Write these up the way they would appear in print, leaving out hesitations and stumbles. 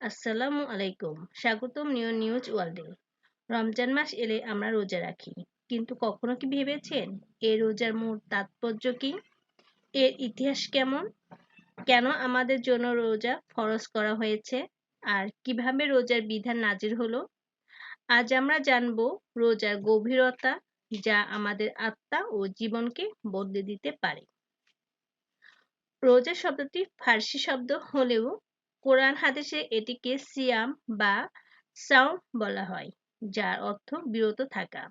আসসালামু আলাইকুম। স্বাগতম নিউজ ওয়ার্ল্ডে। রমজান মাস এলে আমরা রোজা রাখি, কিন্তু কখনো কি ভেবেছেন এই রোজার মূল তাৎপর্য কি? এর ইতিহাস কেমন? কেন আমাদের জন্য রোজা ফরজ করা হয়েছে? আর কিভাবে রোজার বিধান নাজির হলো? আজ আমরা জানবো রোজার গভীরতা, যা আমাদের আত্মা ও জীবনকে বদলে দিতে পারে। রোজা শব্দটি ফার্সি শব্দ হলেও কোরআন হাদিসে এটিকে সিয়াম বা সাওম বলা হয়, যার অর্থ বিরত থাকা।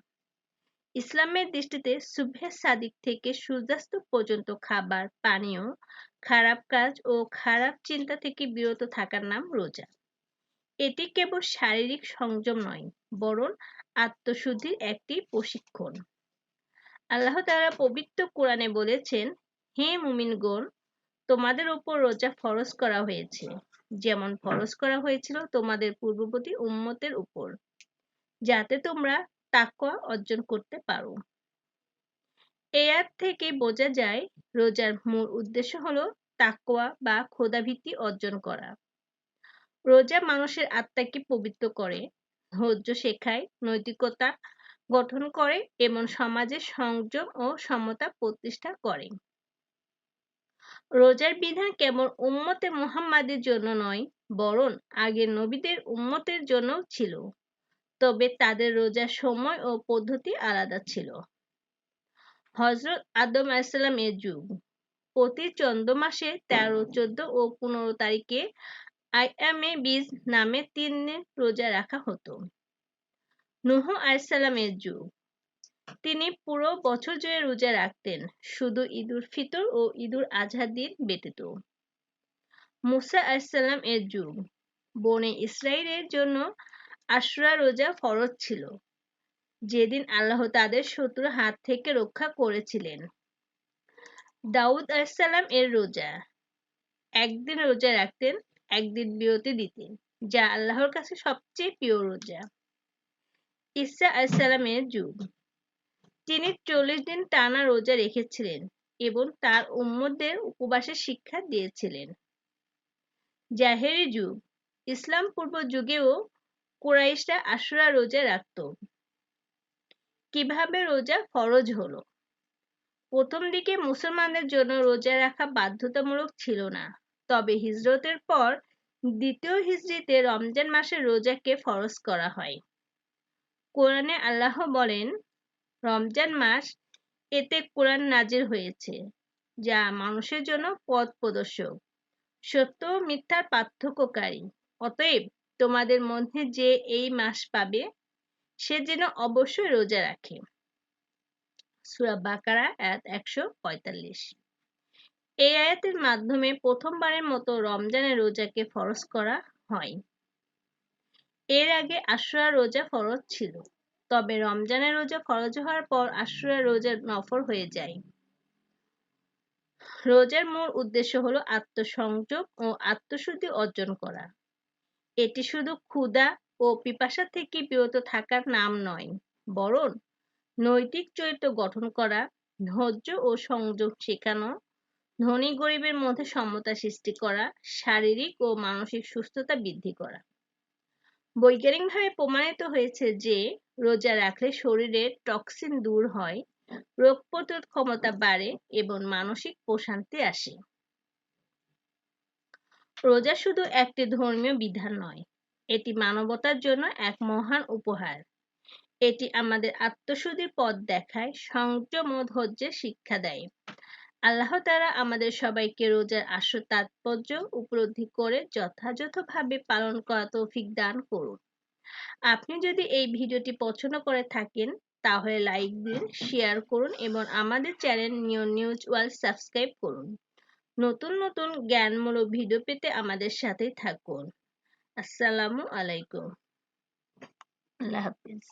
ইসলামের দৃষ্টিতে সুবহে সাদিক থেকে সূর্যাস্ত পর্যন্ত খাবার, পানীয়, খারাপ কাজ ও খারাপ চিন্তা থেকে বিরত থাকার নাম রোজা। এটি কেবল শারীরিক সংযম নয়, বরং আত্মশুদ্ধির একটি প্রশিক্ষণ। আল্লাহ তাআলা পবিত্র কোরআনে বলেছেন, হে মুমিনগণ, তোমাদের উপর রোজা ফরজ করা হয়েছে, যেমন ফরজ করা হয়েছিল তোমাদের পূর্ববর্তী উম্মতের উপর, যাতে তোমরা তাকওয়া অর্জন করতে পারো। এই আয়াত থেকে বোঝা যায় রোজার মূল উদ্দেশ্য হলো তাকওয়া বা খোদাভীতি অর্জন করা। রোজা মানুষের আত্মাকে পবিত্র করে, ধৈর্য শেখায়, নৈতিকতা গঠন করে এবং সমাজে সংযম ও সমতা প্রতিষ্ঠা করে। রোজার বিধান কেবল উম্মতে মুহাম্মাদের জন্য নয়, বরং আগের নবীদের উম্মতের জন্যও ছিল, তবে তাদের রোজার সময় ও পদ্ধতি আলাদা ছিল। হযরত আদম আলাইহিসসালাম এর যুগ, প্রতি চন্দ্র মাসে 13, 14 ও 15 তারিখে আইয়ামে বীজ নামে 3 দিন রোজা রাখা হতো। নূহ আলাইহিসসালাম এর যুগ, তিনি পুরো বছর জুড়ে রোজা রাখতেন, শুধু ঈদুল ফিতর ও ঈদুল আজহার দিন ব্যতীত। মুসা আলাইহিসসালাম এর যুগ, বনে ইসরাইলের জন্য আশুরা রোজা ফরজ ছিল, যেদিন আল্লাহ তাদের শত্রুর হাত থেকে রক্ষা করেছিলেন। দাউদ আলাইহিসসালাম এর রোজা, একদিন রোজা রাখতেন, একদিন বিরতি দিতেন, যা আল্লাহর কাছে সবচেয়ে প্রিয় রোজা। ঈসা আলাইহিসসালাম এর যুগ, তিনি 40 দিন টানা রোজা রেখেছিলেন এবং তার উম্মতদের উপবাসের শিক্ষা দিয়েছিলেন। জাহেরি যুগ, ইসলাম পূর্ব যুগেও কুরাইশরা আশুরা রোজা রাখত। কিভাবে রোজা ফরজ হলো? প্রথম দিকে মুসলমানদের জন্য রোজা রাখা বাধ্যতামূলক ছিল না, তবে হিজরতের পর দ্বিতীয় হিজরিতে রমজান মাসে রোজাকে ফরজ করা হয়। কোরআনে আল্লাহ বলেন, রমজান মাস, এতে কোরআন নাজিল হয়েছে, যা মানুষের জন্য পথ প্রদর্শক, সত্য ও মিথ্যার পার্থক্যকারী। অতএব তোমাদের মধ্যে যে এই মাস পাবে, সে যেন অবশ্যই রোজা রাখে। সূরা বাকারা আয়াত 145। এই আয়াতের মাধ্যমে প্রথমবারের মতো রমজানের রোজাকে ফরজ করা হয়। এর আগে আশুরা রোজা ফরজ ছিল, তবে রমজানের রোজা ফরজ হওয়ার পর আশুরা রোজা নফল হয়ে যায়। রোজার মূল উদ্দেশ্য হলো আত্মসংযম ও আত্মশুদ্ধি অর্জন করা। এটি শুধু ক্ষুধা ও পিপাসা থেকে বিরত থাকার নাম নয়, বরং নৈতিক চরিত্র গঠন করা, ধৈর্য ও সংযম শেখানো, ধনী গরিবের মধ্যে সমতা সৃষ্টি করা, শারীরিক ও মানসিক সুস্থতা বৃদ্ধি করা। বৈজ্ঞানিকভাবে প্রমাণিত হয়েছে যে রোজা রাখলে শরীরের টক্সিন দূর হয়, রোগ প্রতিরোধ ক্ষমতা বাড়ে এবং মানসিক প্রশান্তি আসে। রোজা শুধু একটি ধর্মীয় বিধান নয়, এটি মানবতার জন্য এক মহান উপহার। এটি আমাদের আত্মশুদ্ধির পথ দেখায়, সংযম ও ধৈর্যের শিক্ষা দেয়। আল্লাহ তাআলা আমাদের সবাইকে রোজার আসল তাৎপর্য উপলব্ধি করে যথাযথভাবে পালন করার তৌফিক দান করুন। আপনি যদি এই ভিডিওটি পছন্দ করে থাকেন, তাহলে লাইক দিন, শেয়ার করুন এবং আমাদের চ্যানেল নিউজ ওয়ার্ল্ড সাবস্ক্রাইব করুন। নতুন নতুন জ্ঞানমূলক ভিডিও পেতে আমাদের সাথেই থাকুন। আসসালামু আলাইকুম। আল্লাহ হাফিজ।